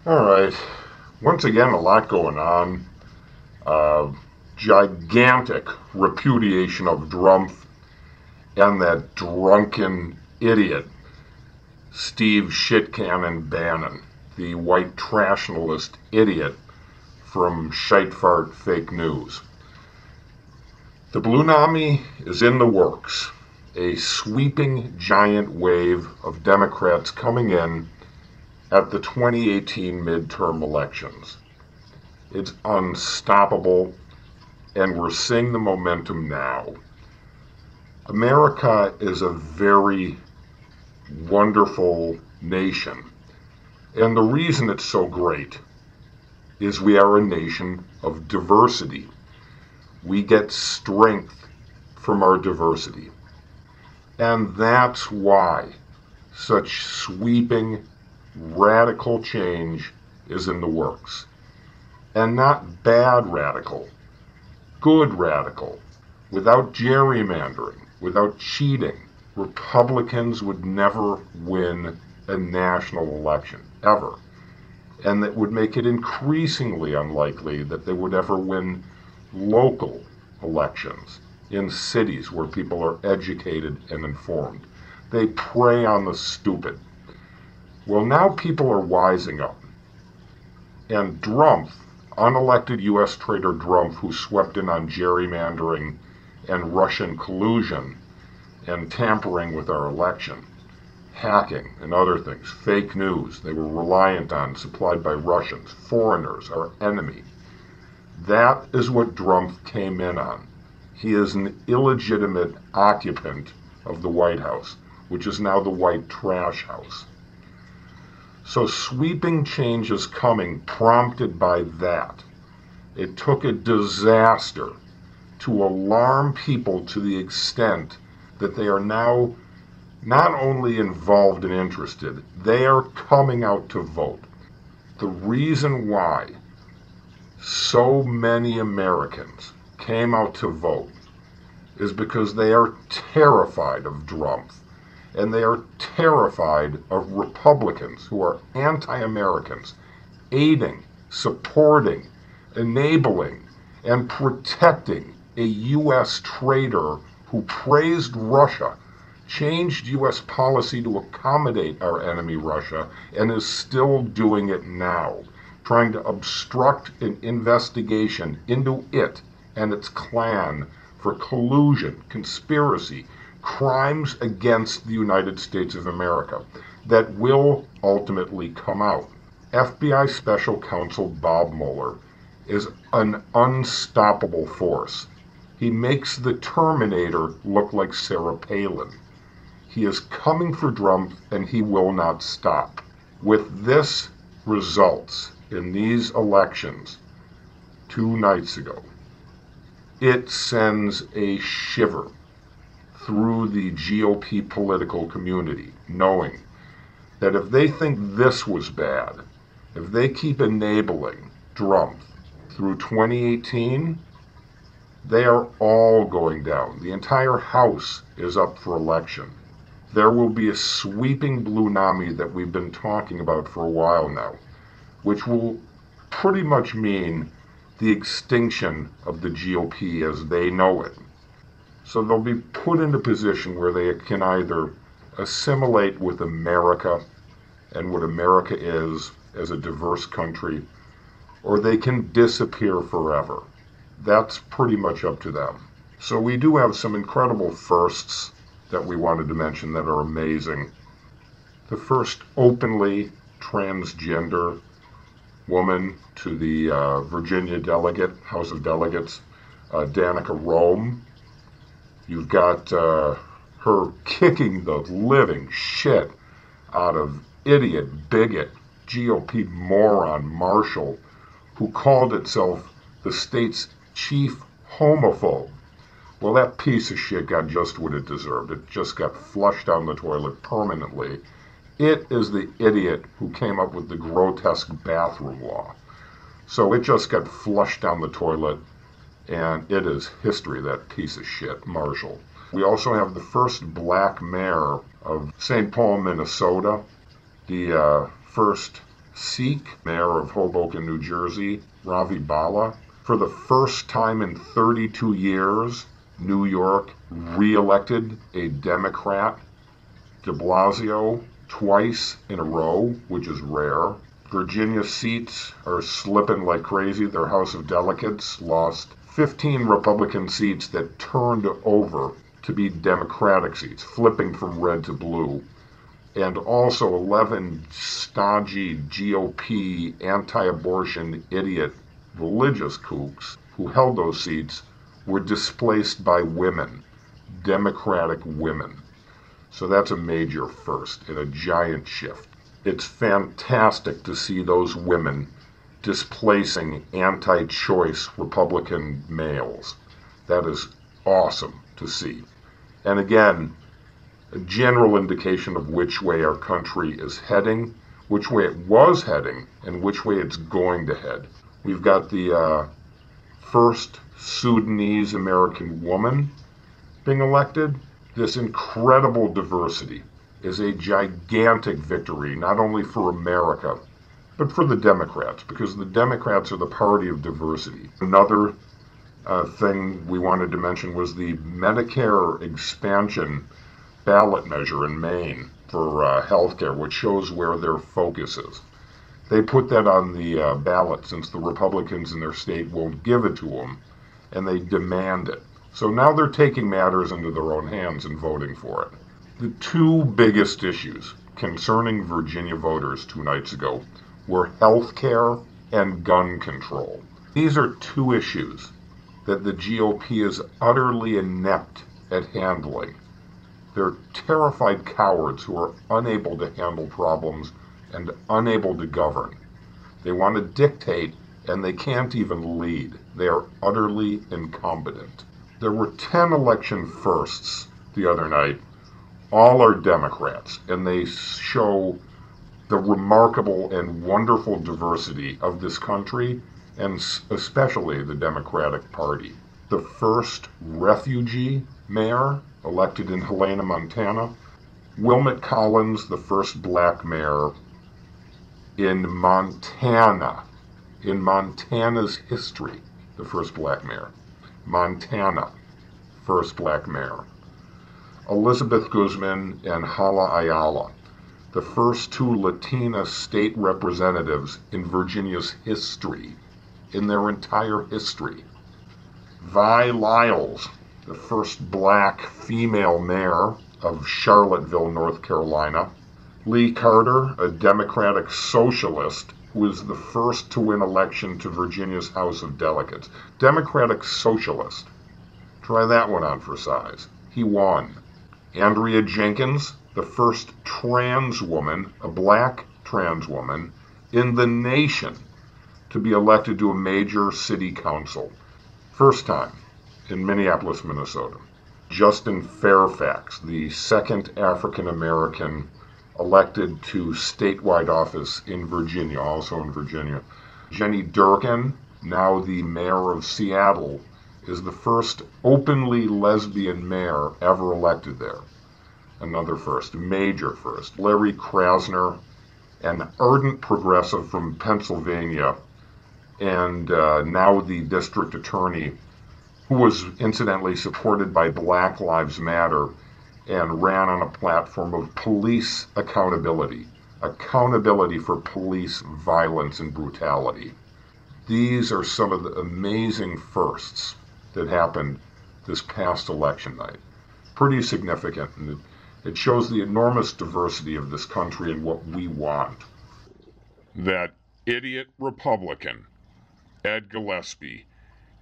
All right. Once again, a lot going on. Uh, Gigantic repudiation of drumpf and that drunken idiot, Steve Shitcannon Bannon, the white trashnationalist idiot from Shitefart Fake News. The Bluenami is in the works. A sweeping giant wave of Democrats coming in at the 2018 midterm elections. It's unstoppable, and we're seeing the momentum now. America is a very wonderful nation, and the reason it's so great is we are a nation of diversity. We get strength from our diversity, and that's why such sweeping, radical change is in the works. And not bad radical, good radical, without gerrymandering, without cheating. Republicans would never win a national election, ever. And that would make it increasingly unlikely that they would ever win local elections in cities where people are educated and informed. They prey on the stupid. Well, now people are wising up. And drumpf, unelected US Traitor drumpf, who swept in on gerrymandering and Russian collusion and tampering with our election, hacking and other things, fake news they were reliant on, supplied by Russians, foreigners, our enemy. That is what drumpf came in on. He is an illegitimate occupant of the White House, which is now the White Trash House. So sweeping change is coming, prompted by that. It took a disaster to alarm people to the extent that they are now not only involved and interested, they are coming out to vote. The reason why so many Americans came out to vote is because they are terrified of drumpf. And they are terrified of Republicans who are anti-Americans, aiding, supporting, enabling, and protecting a U.S. traitor who praised Russia, changed U.S. policy to accommodate our enemy Russia, and is still doing it now, trying to obstruct an investigation into it and its clan for collusion, conspiracy, crimes against the United States of America that will ultimately come out. FBI Special Counsel Bob Mueller is an unstoppable force. He makes the Terminator look like Sarah Palin. He is coming for drumpf, and he will not stop. With this results in these elections 2 nights ago, it sends a shiver through the GOP political community, knowing that if they think this was bad, if they keep enabling drumpf through 2018, they are all going down. The entire House is up for election. There will be a sweeping Bluenami that we've been talking about for a while now, which will pretty much mean the extinction of the GOP as they know it. So they'll be put in a position where they can either assimilate with America and what America is as a diverse country, or they can disappear forever. That's pretty much up to them. So we do have some incredible firsts that we wanted to mention that are amazing. The first openly transgender woman to the Virginia delegate, House of Delegates, Danica Rome. You've got her kicking the living shit out of idiot, bigot, GOP moron Marshall, who called itself the state's chief homophobe. Well, that piece of shit got just what it deserved. It just got flushed down the toilet permanently. It is the idiot who came up with the grotesque bathroom law. So it just got flushed down the toilet, and it is history, that piece of shit, Marshall. We also have the first black mayor of St. Paul, Minnesota, the first Sikh, mayor of Hoboken, New Jersey, Ravi Bala. For the first time in 32 years, New York re-elected a Democrat, de Blasio, twice in a row, which is rare. Virginia seats are slipping like crazy. Their House of Delegates lost 15 Republican seats that turned over to be Democratic seats, flipping from red to blue. And also 11 stodgy GOP anti-abortion idiot religious kooks who held those seats were displaced by women, Democratic women. So that's a major first and a giant shift. It's fantastic to see those women displacing anti-choice Republican males. That is awesome to see. And again, a general indication of which way our country is heading, which way it was heading, and which way it's going to head. We've got the first Sudanese American woman being elected. This incredible diversity is a gigantic victory, not only for America, but for the Democrats, because the Democrats are the party of diversity. Another thing we wanted to mention was the Medicare expansion ballot measure in Maine for health care, which shows where their focus is. They put that on the ballot since the Republicans in their state won't give it to them, and they demand it. So now they're taking matters into their own hands and voting for it. The two biggest issues concerning Virginia voters 2 nights ago were health care and gun control. These are two issues that the GOP is utterly inept at handling. They're terrified cowards who are unable to handle problems and unable to govern. They want to dictate, and they can't even lead. They are utterly incompetent. There were 10 election firsts the other night. All are Democrats, and they show the remarkable and wonderful diversity of this country, and especially the Democratic Party. The first refugee mayor elected in Helena, Montana. Wilmot Collins, the first black mayor in Montana. In Montana's history, the first black mayor. Montana, first black mayor. Elizabeth Guzman and Hala Ayala, the first 2 Latina state representatives in Virginia's history, in their entire history. Vi Lyles, the first black female mayor of Charlottesville, North Carolina. Lee Carter, a Democratic socialist, who was the first to win election to Virginia's House of Delegates. Democratic socialist. Try that one on for size. He won. Andrea Jenkins, the first trans woman, a black trans woman, in the nation to be elected to a major city council. First time in Minneapolis, Minnesota. Justin Fairfax, the second African American elected to statewide office in Virginia, also in Virginia. Jenny Durkin, now the mayor of Seattle, is the first openly lesbian mayor ever elected there. Another first, major first. Larry Krasner, an ardent progressive from Pennsylvania, and now the district attorney, who was incidentally supported by Black Lives Matter and ran on a platform of police accountability for police violence and brutality. These are some of the amazing firsts that happened this past election night. Pretty significant, and it shows the enormous diversity of this country and what we want. That idiot Republican, Ed Gillespie,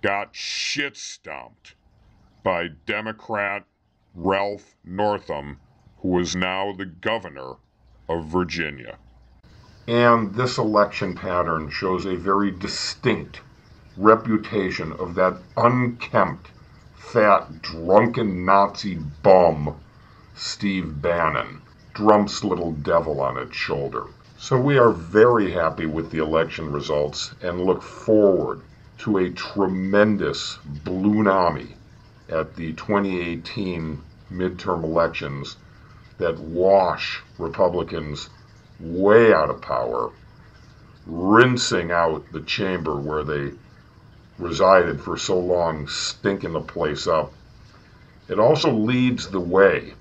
got shit stomped by Democrat Ralph Northam, who is now the governor of Virginia. And this election pattern shows a very distinct reputation of that unkempt, fat, drunken Nazi bum, Steve Bannon, Trump's little devil on its shoulder. So we are very happy with the election results and look forward to a tremendous bluenami at the 2018 midterm elections that wash Republicans way out of power rinsing out the chamber where they resided for so long, stinking the place up. It also leads the way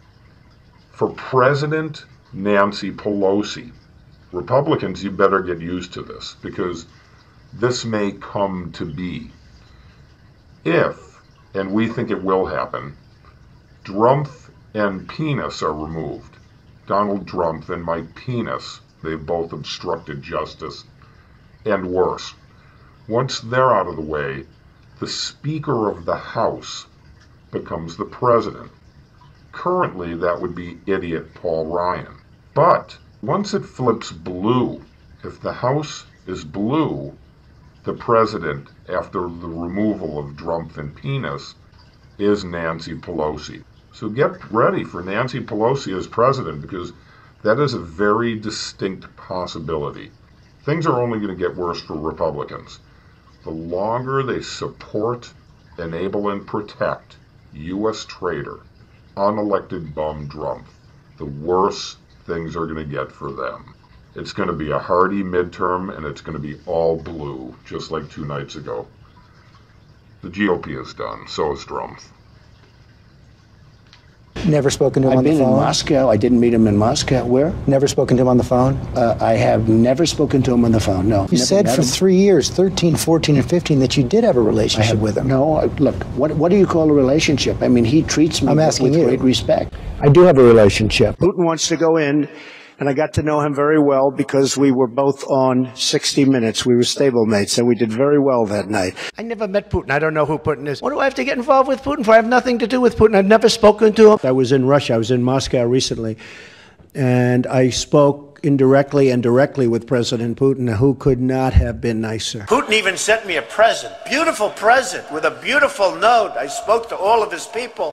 for President Nancy Pelosi. Republicans, you better get used to this, because this may come to be. If, and we think it will happen, Drumpf and Penis are removed. Donald Drumpf and Mike Penis, they've both obstructed justice, and worse. Once they're out of the way, the Speaker of the House becomes the President. Currently, that would be idiot Paul Ryan. But once it flips blue, if the House is blue, the President, after the removal of Drumpf and Penis, is Nancy Pelosi. So get ready for Nancy Pelosi as President, because that is a very distinct possibility. Things are only going to get worse for Republicans. The longer they support, enable, and protect U.S. traitor, unelected bum Drumpf, the worse things are going to get for them. It's going to be a hearty midterm, and it's going to be all blue, just like 2 nights ago. The GOP is done. So is Drumpf. Never spoken to him on the phone? I've been in Moscow. I didn't meet him in Moscow. Where? Never spoken to him on the phone? I have never spoken to him on the phone, no. You said for 3 years, 13, 14, and 15, that you did have a relationship with him. No, look, what do you call a relationship? I mean, he treats me with great respect. I do have a relationship. Putin wants to go in, and I got to know him very well because we were both on 60 Minutes. We were stablemates, and we did very well that night. I never met Putin. I don't know who Putin is. What do I have to get involved with Putin for? I have nothing to do with Putin. I've never spoken to him. I was in Russia. I was in Moscow recently, and I spoke indirectly and directly with President Putin, who could not have been nicer. Putin even sent me a present, beautiful present, with a beautiful note. I spoke to all of his people.